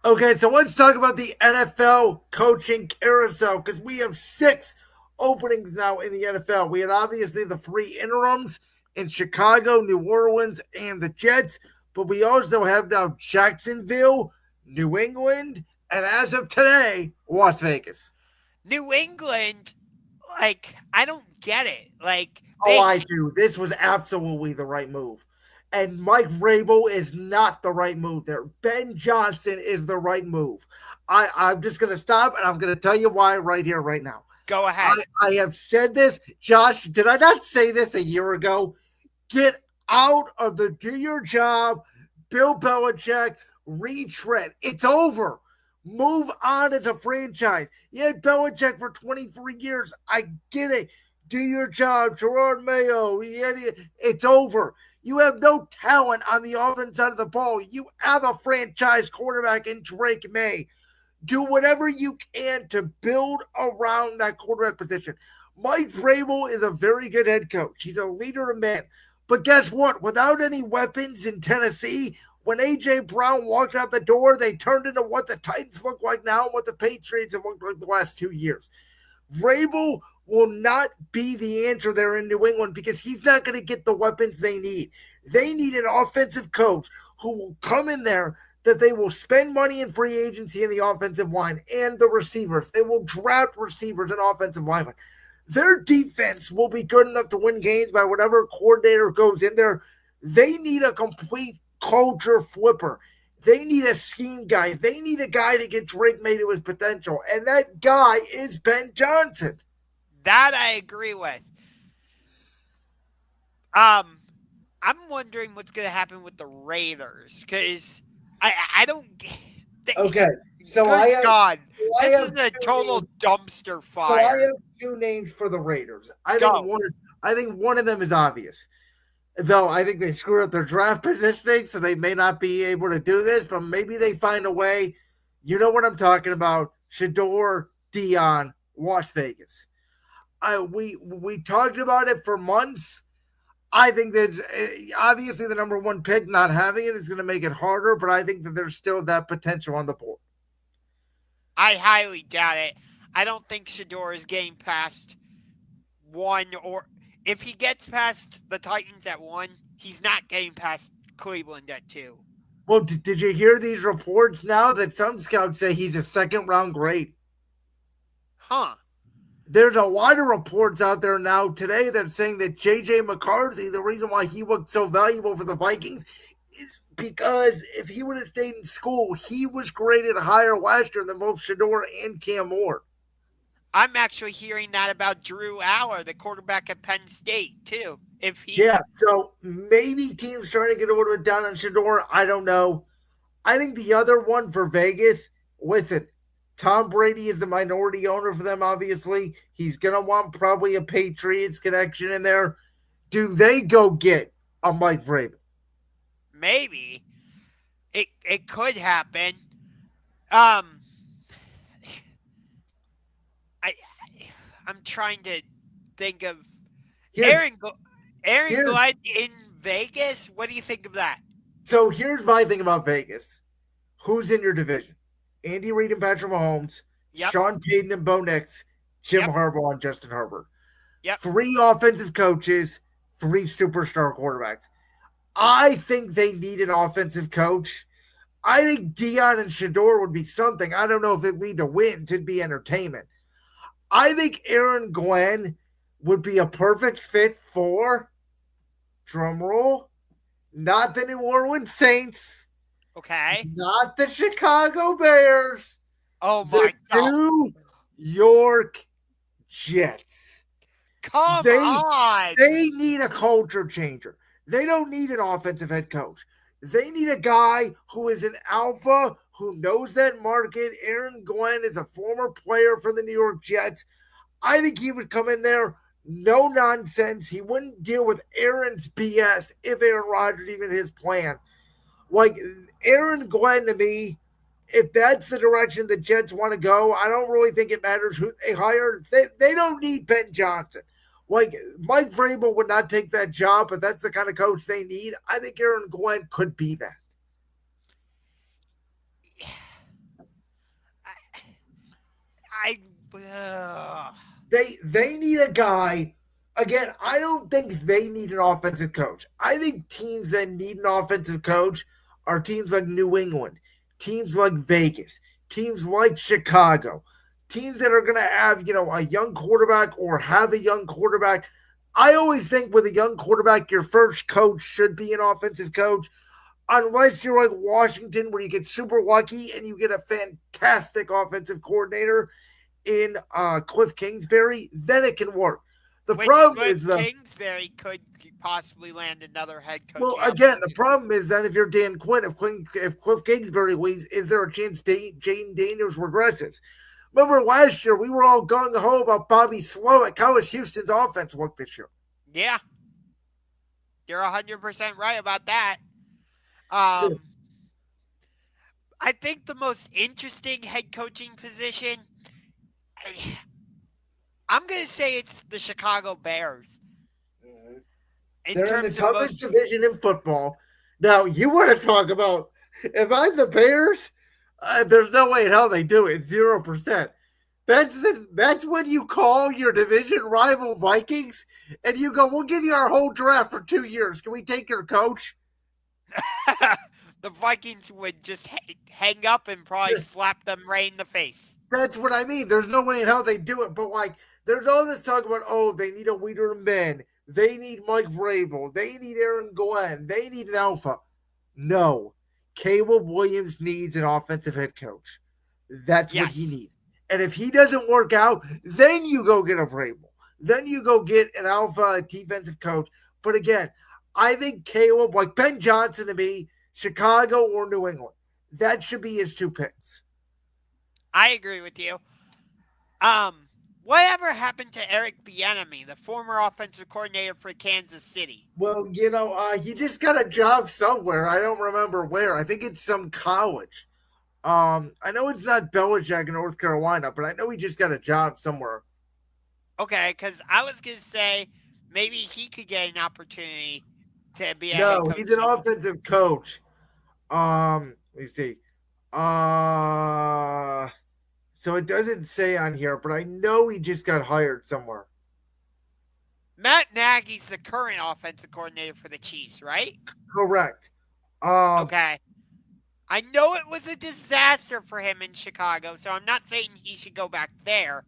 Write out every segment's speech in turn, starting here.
Okay, so let's talk about the NFL coaching carousel because we have six openings now in the NFL. We had obviously the three interims in Chicago, New Orleans, and the Jets, but we also have now Jacksonville, New England, and as of today, Las Vegas. New England, like, I don't get it. Like, Oh, they I do. This was absolutely the right move. And Mike Vrabel is not the right move there. Ben Johnson is the right move. I'm just going to stop and I'm going to tell you why right here, right now. go I, ahead. I have said this. Josh, did I not say this a year ago? Get out of the do your job, Bill Belichick, retread. It's over. Move on as a franchise. You had Belichick for 23 years. I get it. Do your job, Gerard Mayo. It's over. You have no talent on the offense side of the ball. You have a franchise quarterback in Drake May. Do whatever you can to build around that quarterback position. Mike Vrabel is a very good head coach. He's a leader of men. But guess what? Without any weapons in Tennessee, when A.J. Brown walked out the door, they turned into what the Titans look like now and what the Patriots have looked like the last 2 years. Vrabel will not be the answer there in New England because he's not going to get the weapons they need. They need an offensive coach who will come in there that they will spend money in free agency in the offensive line and the receivers. They will draft receivers and offensive linemen. Their defense will be good enough to win games by whatever coordinator goes in there. They need a complete culture flipper. They need a scheme guy. They need a guy to get Drake May to his potential. And that guy is Ben Johnson. That I agree with. Um, I'm wondering what's gonna happen with the Raiders because I don't. They, Okay. So I good have God, I this have is a two total names. dumpster So I fire. have two names for the Raiders. I think Go. one I think one of them is obvious. Though I think they screwed up their draft positioning, so they may not be able to do this, but maybe they find a way. You know what I'm talking about. Shador, Dion, Las Vegas. We talked about it for months. I think that obviously the number one pick not having it is going to make it harder, but I think that there's still that potential on the board. I highly doubt it. I don't think Shador is getting past one, or if he gets past the Titans at one, he's not getting past Cleveland at two. Well, did you hear these reports now that some scouts say he's a second round grade? Huh. There's a lot of reports out there now today that are saying that J.J. McCarthy, the reason why he looked so valuable for the Vikings is because if he would have stayed in school, he was graded higher last year than both Shador and Cam Moore. I'm actually hearing that about Drew Aller, the quarterback at Penn State, too. If he Yeah, so maybe teams trying to get a little bit down on Shador. I don't know. I think the other one for Vegas, listen, Tom Brady is the minority owner for them, obviously. He's going to want probably a Patriots connection in there. Do they go get a Mike Vrabel? maybe it could happen. Um, I I'm trying to think of Here's, Aaron Aaron here's, Glenn in Vegas. What do you think of that? so here's my thing about Vegas. Who's in your division? Andy Reid and Patrick Mahomes, Yep, Sean Payton and Bo Nix, Jim yep, Harbaugh and Justin Herbert. yep. Three offensive coaches, three superstar quarterbacks. I think they need an offensive coach. I think Dion and Shador would be something. I don't know if it lead to wins. It'd be entertainment. I think Aaron Glenn would be a perfect fit for drumroll, not the New Orleans Saints, Okay. not the Chicago Bears, Oh the my God! New York Jets. Come They on! they need a culture changer. They don't need an offensive head coach. They need a guy who is an alpha, who knows that market. Aaron Glenn is a former player for the New York Jets. I think he would come in there, no nonsense. He wouldn't deal with Aaron's BS if Aaron Rodgers even his plan. Like Aaron Glenn to me, if that's the direction the Jets want to go, I don't really think it matters who they hire. They don't need Ben Johnson. Like Mike Vrabel would not take that job, but that's the kind of coach they need. I think Aaron Glenn could be that. Ugh. They need a guy. Again, I don't think they need an offensive coach. I think teams that need an offensive coach are teams like New England, teams like Vegas, teams like Chicago, teams that are going to have, a young quarterback or have a young quarterback. I always think with a young quarterback, your first coach should be an offensive coach, unless you're like Washington, where you get super lucky and you get a fantastic offensive coordinator in Cliff Kingsbury, then it can work. The Which problem Cliff is the Kingsbury could possibly land another head well, coaching again, the opportunity. problem is that if you're Dan Quinn, if Cliff Kingsbury leaves, is there a chance Jane Daniels regresses? Remember last year we were all gung ho about Bobby Slowick. How is Houston's offense look this year? Yeah, you're 100% right about that. So, Um, I think the most interesting head coaching position, I'm going to say it's the Chicago Bears in they're in the terms of toughest most. division in football. Now, you want to talk about if I'm the Bears? There's no way in hell they do it. 0%. That's when you call your division rival Vikings and you go, "We'll give you our whole draft for 2 years. Can we take your coach?" The Vikings would just hang up and probably slap them right in the face. That's what I mean. There's no way in hell they do it. But like, there's all this talk about, oh, they need a leader of men. They need Mike Vrabel. They need Aaron Glenn. They need an alpha. No, Caleb Williams needs an offensive head coach. That's what he Yes. needs. And if he doesn't work out, then you go get a Vrabel. Then you go get an alpha defensive coach. But again, I think Caleb, like Ben Johnson to me, Chicago or New England, that should be his two picks. I agree with you. Um, whatever happened to Eric Bieniemy, the former offensive coordinator for Kansas City? Well, he just got a job somewhere. I don't remember where. I think it's some college. I know it's not Belichick in North Carolina, but I know he just got a job somewhere. Okay, because I was going to say maybe he could get an opportunity to be a head No, coach he's an somewhere. offensive coach. Let me see. Uh, so it doesn't say on here, but I know he just got hired somewhere. Matt Nagy's the current offensive coordinator for the Chiefs, right? Correct. Um, Okay. I know it was a disaster for him in Chicago, so I'm not saying he should go back there.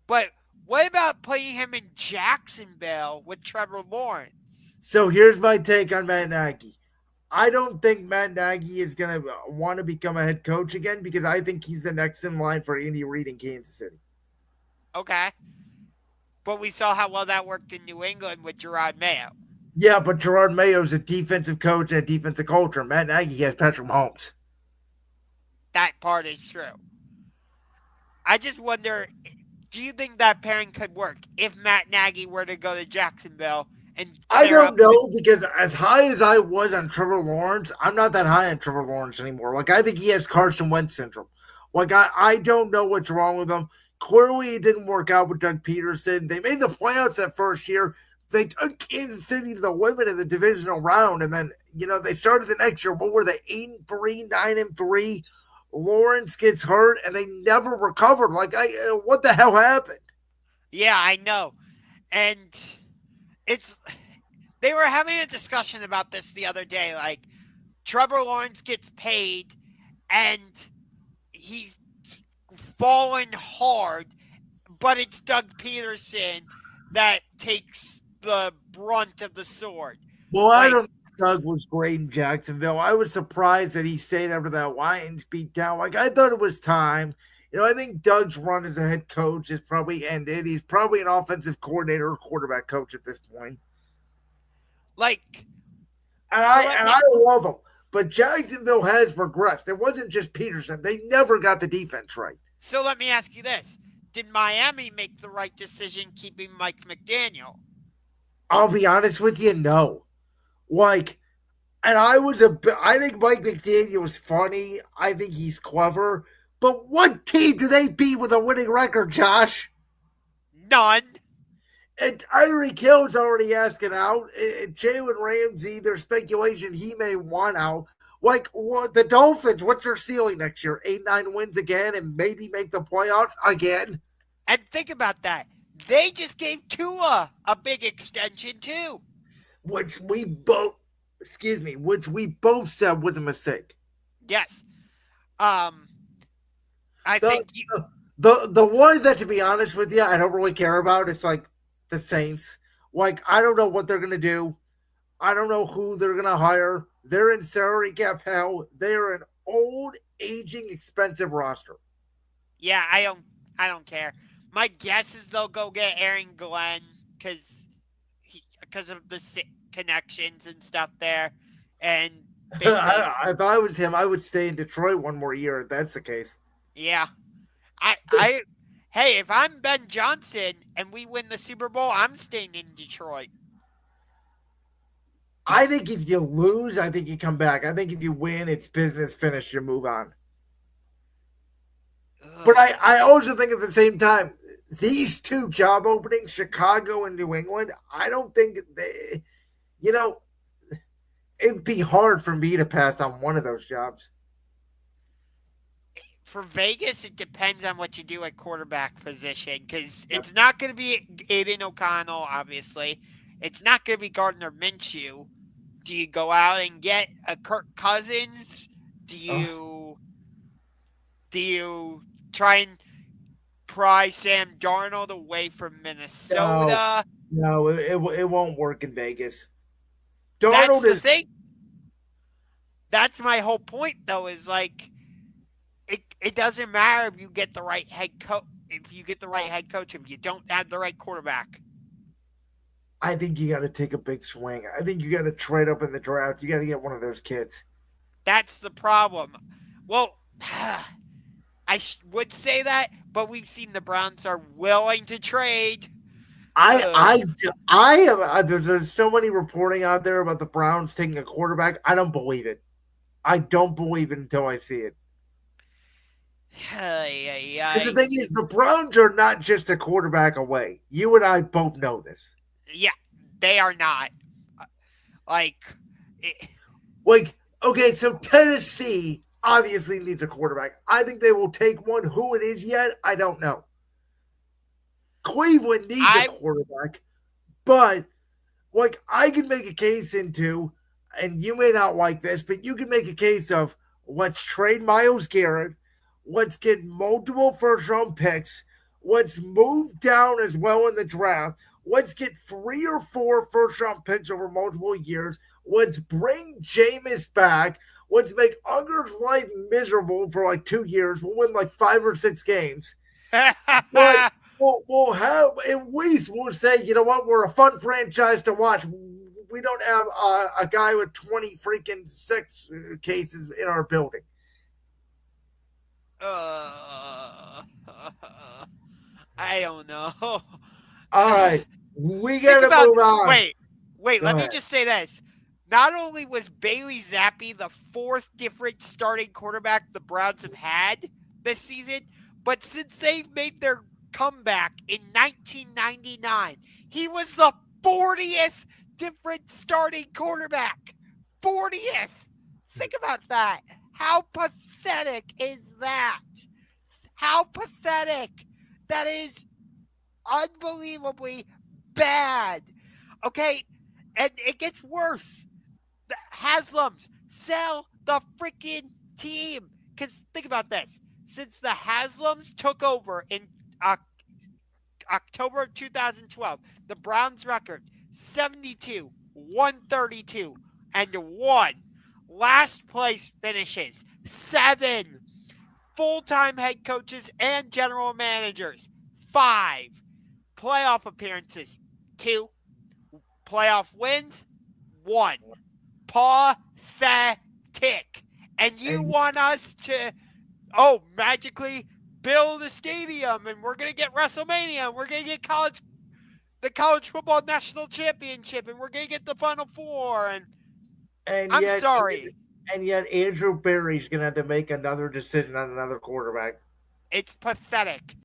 But what about putting him in Jacksonville with Trevor Lawrence? so here's my take on Matt Nagy. I don't think Matt Nagy is going to want to become a head coach again because I think he's the next in line for Andy Reid in Kansas City. Okay. But we saw how well that worked in New England with Gerard Mayo. Yeah, but Gerard Mayo's a defensive coach and a defensive culture. Matt Nagy has Patrick Mahomes. That part is true. I just wonder, do you think that pairing could work if Matt Nagy were to go to Jacksonville and I pair don't up with. know because as high as I was on Trevor Lawrence, I'm not that high on Trevor Lawrence anymore. Like I think he has Carson Wentz syndrome. Like I don't know what's wrong with him. Clearly, it didn't work out with Doug Peterson. They made the playoffs that first year. They took Kansas City to the limit of the divisional round, and then they started the next year. What were they? 8-3, 9-3. Lawrence gets hurt, and they never recovered. Like what the hell happened? Yeah, I know. And it's. They were having a discussion about this the other day. Like, Trevor Lawrence gets paid and he's fallen hard, but it's Doug Peterson that takes the brunt of the sword. Well, I Like, don't. Doug was great in Jacksonville. I was surprised that he stayed after that Lions beat down. Like I thought it was time. I think Doug's run as a head coach is probably ended. He's probably an offensive coordinator or quarterback coach at this point. like, And so I let and me I love him. But Jacksonville has progressed. It wasn't just Peterson. They never got the defense right. so let me ask you this: did Miami make the right decision keeping Mike McDaniel? I'll be honest with you, no. Like, and I think Mike McDaniel is funny. I think he's clever. But what team do they beat with a winning record, Josh? None. And Tyreek Hill's already asking out. And Jalen Ramsey, there's speculation he may want out. Like the Dolphins, what's their ceiling next year? 8-9 wins again and maybe make the playoffs again. And think about that. They just gave Tua a big extension too. which we both, excuse me, which we both said was a mistake. Yes. Um, I The think you, the one that, to be honest with you, I don't really care about. It's like the Saints. Like I don't know what they're gonna do. I don't know who they're gonna hire. They're in salary cap hell. They are an old, aging, expensive roster. yeah, I don't care. My guess is they'll go get Aaron Glenn because because of the connections and stuff there, and basically, If I was him, I would stay in Detroit one more year. If that's the case, yeah. I hey, if I'm Ben Johnson and we win the Super Bowl, I'm staying in Detroit. I think if you lose, I think you come back. I think if you win, it's business finish. You move on. But Ugh. I also think at the same time, these two job openings, Chicago and New England, I don't think they, you know, it'd be hard for me to pass on one of those jobs. For Vegas, it depends on what you do at quarterback position because Yep. it's not going to be Aiden O'Connell, obviously. It's not going to be Gardner Minshew. Do you go out and get a Kirk Cousins? Do Oh, you do you try and pry Sam Darnold away from no, Minnesota? no, it won't work in Vegas. That's Darnold the is, thing. That's my whole point, though. Is like it doesn't matter if you get the right head coach. If you get the right head coach, if you don't have the right quarterback, I think you got to take a big swing. I think you got to trade up in the draft. You got to get one of those kids. that's the problem. Well, I would say that, but we've seen the Browns are willing to trade. I Uh, I I have there's so many reporting out there about the Browns taking a quarterback. I don't believe it. I don't believe it until I see it. ay, ay, Because the ay. thing is, the Browns are not just a quarterback away. You and I both know this. Yeah, they are not. Like, it, Like, okay, so Tennessee obviously needs a quarterback. I think they will take one. Who it is yet, I don't know. Cleveland needs a I quarterback, but like I can make a case into, and you may not like this, but you can make a case of let's trade Miles Garrett, let's get multiple first round picks, let's move down as well in the draft, let's get 3 or 4 first round picks over multiple years, let's bring Jameis back, let's make Unger's life miserable for like 2 years, we'll win like 5 or 6 games. But we'll have at least we'll say, you know what, we're a fun franchise to watch. We don't have a guy with 20 freaking sex cases in our building. uh, I don't know. All right, we Think got to about move on. wait. Go Let me ahead. just say this. Not only was Bailey Zappi the fourth different starting quarterback the Browns have had this season, but since they've made their comeback in 1999, he was the 40th different starting quarterback. 40th. Think about that. How pathetic is that? How pathetic. That is unbelievably bad. Okay, and it gets worse. The Haslams sell the freaking team. Because think about this. Since the Haslams took over in October of 2012, the Browns record 72, 132, and 1. Last place finishes 7 full-time head coaches and general managers, 5 playoff appearances, 2 playoff wins, 1. Pathetic. And you And want us to, magically build a stadium and we're going to get WrestleMania and we're going to get the college football national championship and we're going to get the Final Four. And and I'm yet sorry. and yet Andrew Barry's gonna have to make another decision on another quarterback. It's pathetic.